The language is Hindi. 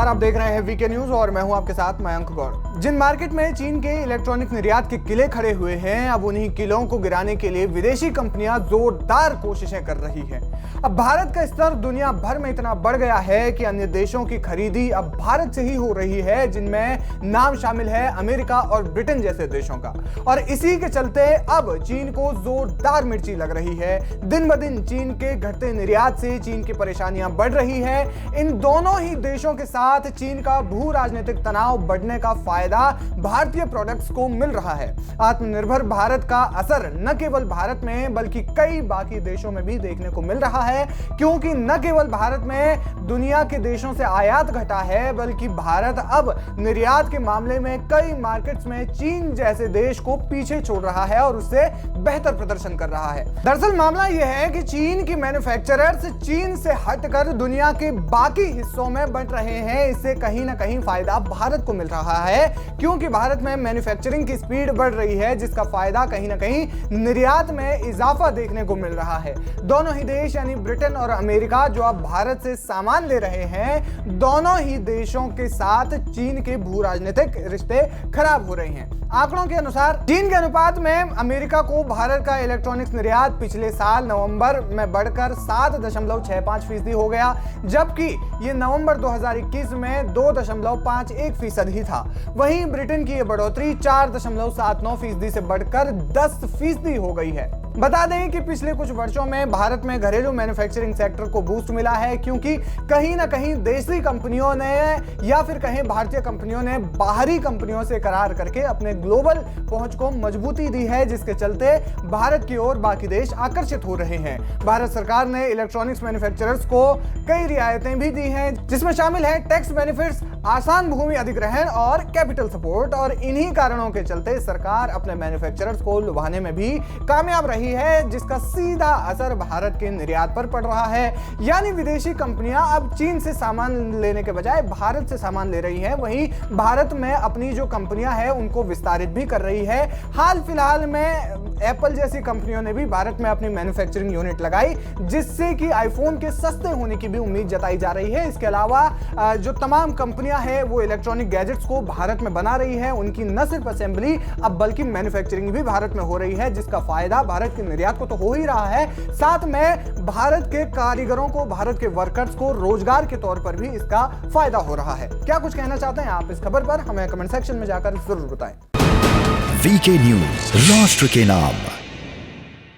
नमस्कार, आप देख रहे हैं वीके न्यूज और मैं हूं आपके साथ मयंक गौड़। जिन मार्केट में चीन के इलेक्ट्रॉनिक निर्यात के किले खड़े हुए हैं, अब उन्हीं किलों को गिराने के लिए विदेशी कंपनियां जोरदार कोशिशें कर रही हैं। अब भारत का स्तर दुनिया भर में इतना बढ़ गया है कि अन्य देशों की खरीदी अब भारत से ही हो रही है, जिनमें नाम शामिल है अमेरिका और ब्रिटेन जैसे देशों का। और इसी के चलते अब चीन को जोरदार मिर्ची लग रही है। दिन ब दिन चीन के घटते निर्यात से चीन की परेशानियां बढ़ रही है। इन दोनों ही देशों के साथ चीन का भू राजनीतिक तनाव बढ़ने का फायदा भारतीय प्रोडक्ट्स को मिल रहा है। आत्मनिर्भर भारत का असर न केवल भारत में बल्कि कई बाकी देशों में भी देखने को मिल रहा है, क्योंकि न केवल भारत में दुनिया के देशों से आयात घटा है, बल्कि भारत अब निर्यात के मामले में कई मार्केट्स में चीन जैसे देश को पीछे छोड़ रहा है और उससे बेहतर प्रदर्शन कर रहा है। दरअसल मामला यह है कि चीन की मैन्युफैक्चरर्स चीन से हटकर दुनिया के बाकी हिस्सों में बंट रहे हैं। इससे कहीं ना कहीं फायदा भारत को मिल रहा है, क्योंकि भारत में मैन्युफैक्चरिंग की स्पीड बढ़ रही है, जिसका फायदा कहीं ना कहीं निर्यात में इजाफा देखने को मिल रहा है। दोनों ही देश यानी ब्रिटेन और अमेरिका जो अब भारत से सामान ले रहे हैं, दोनों ही देशों के साथ चीन के भू राजनीतिक रिश्ते खराब हो रहे हैं। आंकड़ों के अनुसार चीन के अनुपात में अमेरिका को भारत का इलेक्ट्रॉनिक्स निर्यात पिछले साल नवंबर में बढ़कर 7.65% हो गया, जबकि ये नवंबर 2021 में 2.51% ही था। वहीं ब्रिटेन की ये बढ़ोतरी 4.79% से बढ़कर 10% हो गई है। बता दें कि पिछले कुछ वर्षों में भारत में घरेलू मैन्युफैक्चरिंग सेक्टर को बूस्ट मिला है, क्योंकि कहीं ना कहीं देशी कंपनियों ने या फिर कहें भारतीय कंपनियों ने बाहरी कंपनियों से करार करके अपने ग्लोबल पहुंच को मजबूती दी है, जिसके चलते भारत की ओर बाकी देश आकर्षित हो रहे हैं। भारत सरकार ने इलेक्ट्रॉनिक्स मैन्युफैक्चरर्स को कई रियायतें भी दी हैं, जिसमें शामिल है टैक्स बेनिफिट्स, आसान भूमि अधिग्रहण और कैपिटल सपोर्ट। और इन्हीं कारणों के चलते सरकार अपने मैन्युफैक्चरर्स को लुभाने में भी कामयाब रही है, जिसका सीधा असर भारत के निर्यात पर पड़ रहा है। यानी विदेशी कंपनियां अब चीन से सामान लेने के बजाय भारत से सामान ले रही हैं। वहीं भारत में अपनी जो कंपनियां हैं उनको विस्तारित भी कर रही है। हाल फिलहाल में एप्पल जैसी कंपनियों ने भी भारत में अपनी मैन्युफैक्चरिंग यूनिट लगाई, जिससे कि आईफोन के सस्ते होने की भी उम्मीद जताई जा रही है। इसके अलावा जो तमाम कंपनियां हैं वो इलेक्ट्रॉनिक गैजेट्स को भारत में बना रही है। उनकी न सिर्फ असेंबली अब बल्कि मैन्युफैक्चरिंग भी भारत में हो रही है, जिसका फायदा भारत के निर्यात को तो हो ही रहा है, साथ में भारत के कारीगरों को, भारत के वर्कर्स को रोजगार के तौर पर भी इसका फायदा हो रहा है। क्या कुछ कहना चाहते हैं आप इस खबर पर? हमें कमेंट सेक्शन में जाकर जरूर बताएं। वीके न्यूज, राष्ट्र के नाम।